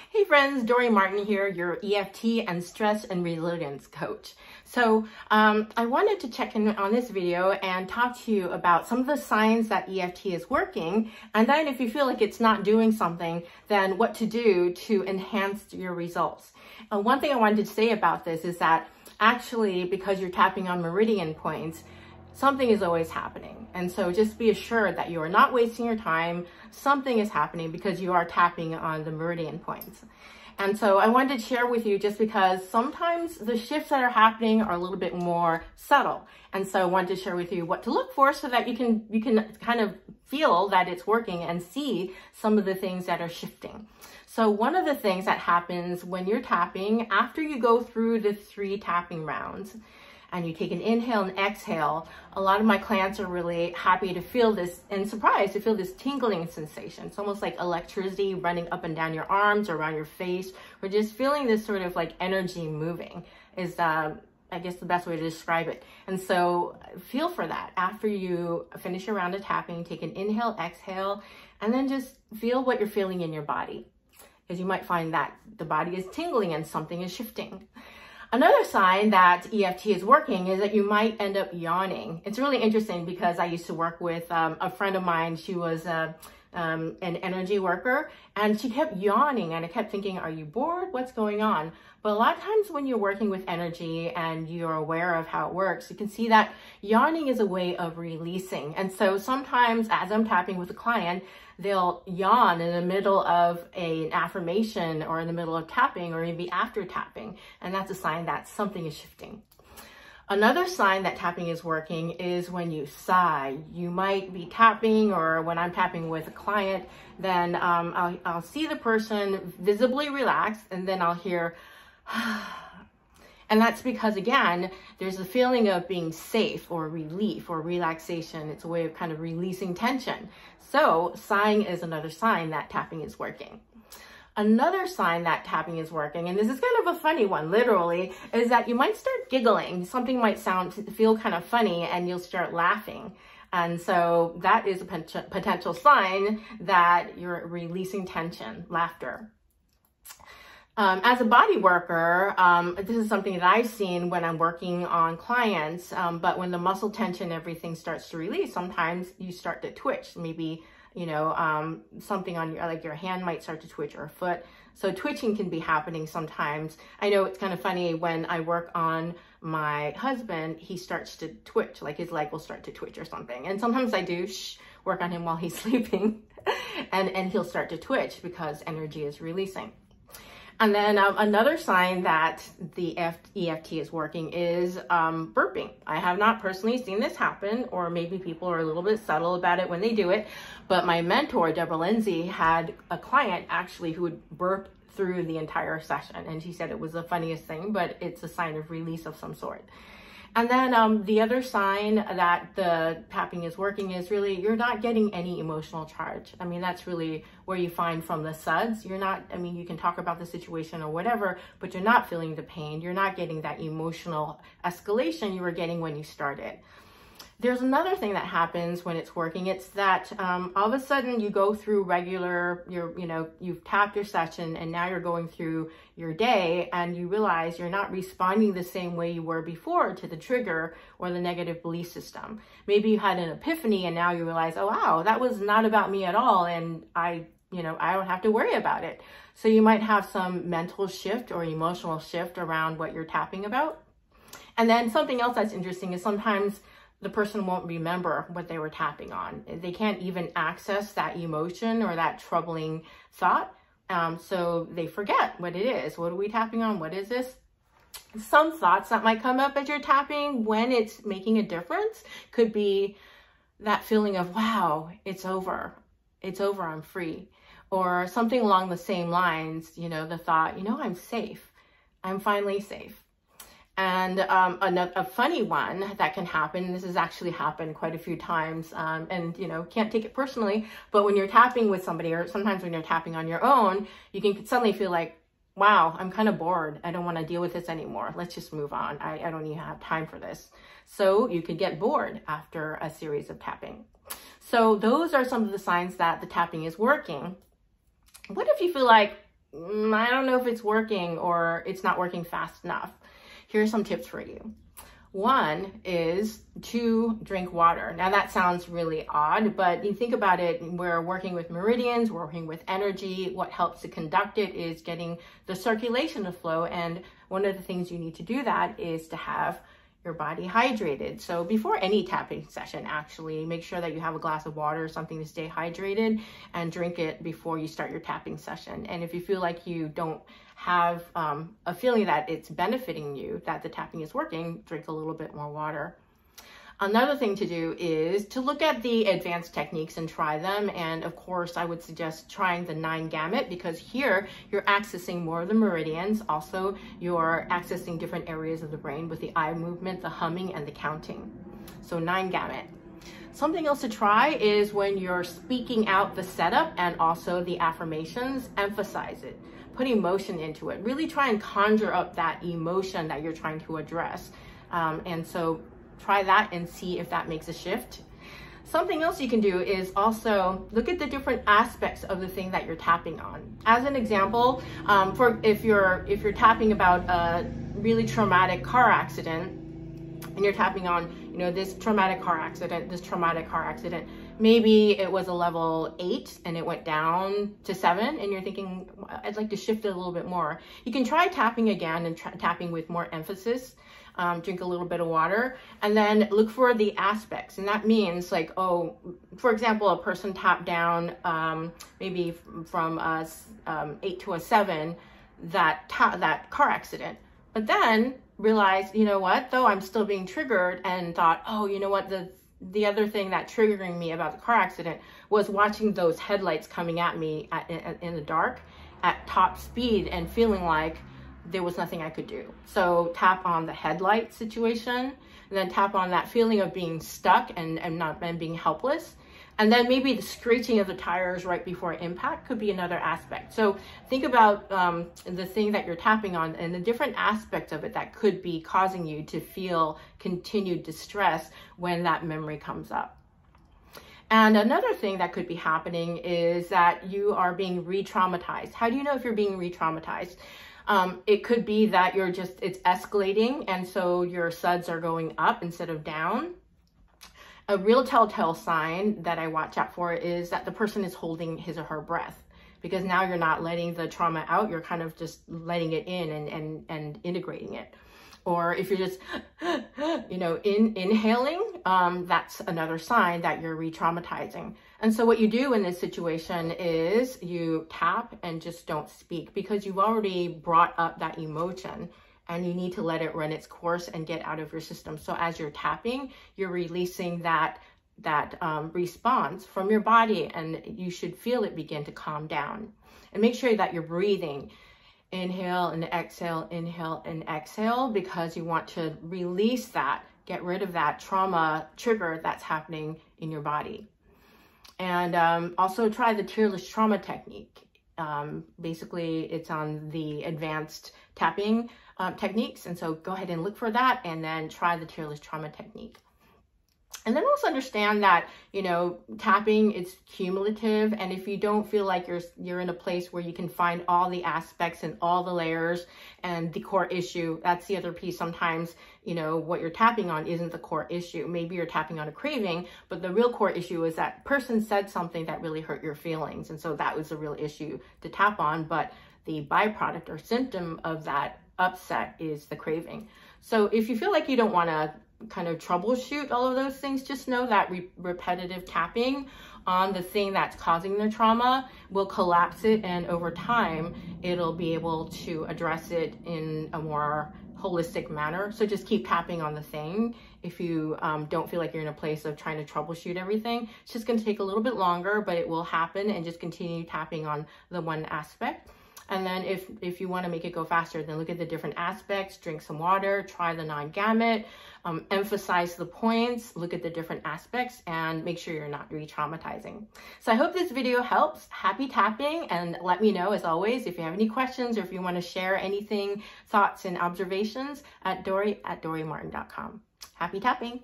Hey friends, Dory Martin here, your EFT and stress and resilience coach. So I wanted to check in on this video and talk to you about some of the signs that EFT is working, and then if you feel like it's not doing something, then what to do to enhance your results. One thing I wanted to say about this is that actually, because you're tapping on meridian points, something is always happening. And so just be assured that you are not wasting your time. Something is happening because you are tapping on the meridian points. And so I wanted to share with you just because sometimes the shifts that are happening are a little bit more subtle. And so I wanted to share with you what to look for so that you can kind of feel that it's working and see some of the things that are shifting. So one of the things that happens when you're tapping, after you go through the 3 tapping rounds, and you take an inhale and exhale, a lot of my clients are really happy to feel this and surprised to feel this tingling sensation. It's almost like electricity running up and down your arms or around your face, or just feeling this sort of like energy moving is, I guess, the best way to describe it. And so feel for that. After you finish your round of tapping, take an inhale, exhale, and then just feel what you're feeling in your body, because you might find that the body is tingling and something is shifting. Another sign that EFT is working is that you might end up yawning. It's really interesting because I used to work with a friend of mine. She was an energy worker, and she kept yawning, and I kept thinking, are you bored? What's going on? But a lot of times when you're working with energy and you're aware of how it works, you can see that yawning is a way of releasing. And so sometimes as I'm tapping with a client, they'll yawn in the middle of an affirmation or in the middle of tapping or maybe after tapping. And that's a sign that something is shifting. Another sign that tapping is working is when you sigh. You might be tapping, or when I'm tapping with a client, then I'll see the person visibly relax, and then I'll hear, and that's because, again, there's a feeling of being safe or relief or relaxation. It's a way of kind of releasing tension. So sighing is another sign that tapping is working. Another sign that tapping is working, and this is kind of a funny one, literally, is that you might start giggling. Something might feel kind of funny, and you'll start laughing. And so that is a potential sign that you're releasing tension, laughter. As a body worker, this is something that I've seen when I'm working on clients, but when the muscle tension, everything starts to release, sometimes you start to twitch. Maybe, something on your hand might start to twitch, or a foot. So twitching can be happening sometimes. I know it's kind of funny when I work on my husband, he starts to twitch, like his leg will start to twitch or something. And sometimes I do work on him while he's sleeping and he'll start to twitch because energy is releasing. And then another sign that the EFT is working is burping. I have not personally seen this happen, or maybe people are a little bit subtle about it when they do it, but my mentor, Deborah Lindsay, had a client actually who would burp through the entire session, and she said it was the funniest thing, but it's a sign of release of some sort. And then the other sign that the tapping is working is really you're not getting any emotional charge. I mean, that's really where you find from the suds. You're not, I mean, you can talk about the situation or whatever, but you're not feeling the pain. You're not getting that emotional escalation you were getting when you started. There's another thing that happens when it's working. It's that all of a sudden you go through you've tapped your session, and now you're going through your day, and you realize you're not responding the same way you were before to the trigger or the negative belief system. Maybe you had an epiphany, and now you realize, oh wow, that was not about me at all, and I don't have to worry about it. So you might have some mental shift or emotional shift around what you're tapping about. And then something else that's interesting is sometimes the person won't remember what they were tapping on. They can't even access that emotion or that troubling thought. So they forget what it is. What are we tapping on? What is this? Some thoughts that might come up as you're tapping when it's making a difference could be that feeling of, wow, it's over. It's over, I'm free. Or something along the same lines, the thought, I'm safe. I'm finally safe. And a funny one that can happen, this has actually happened quite a few times, and can't take it personally, but when you're tapping with somebody, or sometimes when you're tapping on your own, you can suddenly feel like, wow, I'm kind of bored. I don't want to deal with this anymore. Let's just move on. I don't even have time for this. So you could get bored after a series of tapping. So those are some of the signs that the tapping is working. What if you feel like I don't know if it's working or it's not working fast enough. Here are some tips for you. One is to drink water. Now that sounds really odd, but you think about it, we're working with meridians, we're working with energy. What helps to conduct it is getting the circulation to flow. And one of the things you need to do that is to have your body hydrated. So before any tapping session, actually, make sure that you have a glass of water or something to stay hydrated and drink it before you start your tapping session. And if you feel like you don't have a feeling that it's benefiting you, that the tapping is working, drink a little bit more water. Another thing to do is to look at the advanced techniques and try them. And of course, I would suggest trying the 9 gamut, because here you're accessing more of the meridians. Also, you're accessing different areas of the brain with the eye movement, the humming, and the counting. So 9 gamut. Something else to try is when you're speaking out the setup and also the affirmations, emphasize it. Put emotion into it. Really try and conjure up that emotion that you're trying to address. And so try that and see if that makes a shift. Something else you can do is also look at the different aspects of the thing that you're tapping on. As an example, if you're tapping about a really traumatic car accident, and you're tapping on, this traumatic car accident, maybe it was a level 8 and it went down to 7, and you're thinking, I'd like to shift it a little bit more. You can try tapping again and tapping with more emphasis. Drink a little bit of water, and then look for the aspects. And that means like, for example, a person tapped down maybe from a 8 to a 7, that car accident, but then realized, though I'm still being triggered, and thought, the other thing that triggering me about the car accident was watching those headlights coming at me in the dark at top speed and feeling like there was nothing I could do. So tap on the headlight situation, and then tap on that feeling of being stuck and being helpless. And then maybe the screeching of the tires right before impact could be another aspect. So think about the thing that you're tapping on and the different aspects of it that could be causing you to feel continued distress when that memory comes up. And another thing that could be happening is that you are being re-traumatized. How do you know if you're being re-traumatized? It could be that it's escalating, and so your SUDs are going up instead of down. A real telltale sign that I watch out for is that the person is holding his or her breath, because now you're not letting the trauma out, you're kind of just letting it in and integrating it. Or if you're just, inhaling, that's another sign that you're re-traumatizing. And so what you do in this situation is you tap and just don't speak, because you've already brought up that emotion and you need to let it run its course and get out of your system. So as you're tapping, you're releasing that response from your body, and you should feel it begin to calm down. And make sure that you're breathing. Inhale and exhale, because you want to release that, get rid of that trauma trigger that's happening in your body. And also try the tearless trauma technique. Basically, it's on the advanced tapping techniques. And so go ahead and look for that, and then try the tearless trauma technique. And then also understand that, tapping is cumulative. And if you don't feel like you're in a place where you can find all the aspects and all the layers and the core issue, that's the other piece. Sometimes, what you're tapping on isn't the core issue. Maybe you're tapping on a craving, but the real core issue is that person said something that really hurt your feelings. And so that was the real issue to tap on. But the byproduct or symptom of that upset is the craving. So if you feel like you don't want to kind of troubleshoot all of those things, just know that repetitive tapping on the thing that's causing the trauma will collapse it, and over time it'll be able to address it in a more holistic manner. So just keep tapping on the thing. If you don't feel like you're in a place of trying to troubleshoot everything, it's just going to take a little bit longer, but it will happen, and just continue tapping on the one aspect. And then if you want to make it go faster, then look at the different aspects, drink some water, try the 9 gamut, emphasize the points, look at the different aspects, and make sure you're not re-traumatizing. So I hope this video helps. Happy tapping, and let me know, as always, if you have any questions or if you want to share anything, thoughts and observations, at Dory@dorymartin.com. Happy tapping.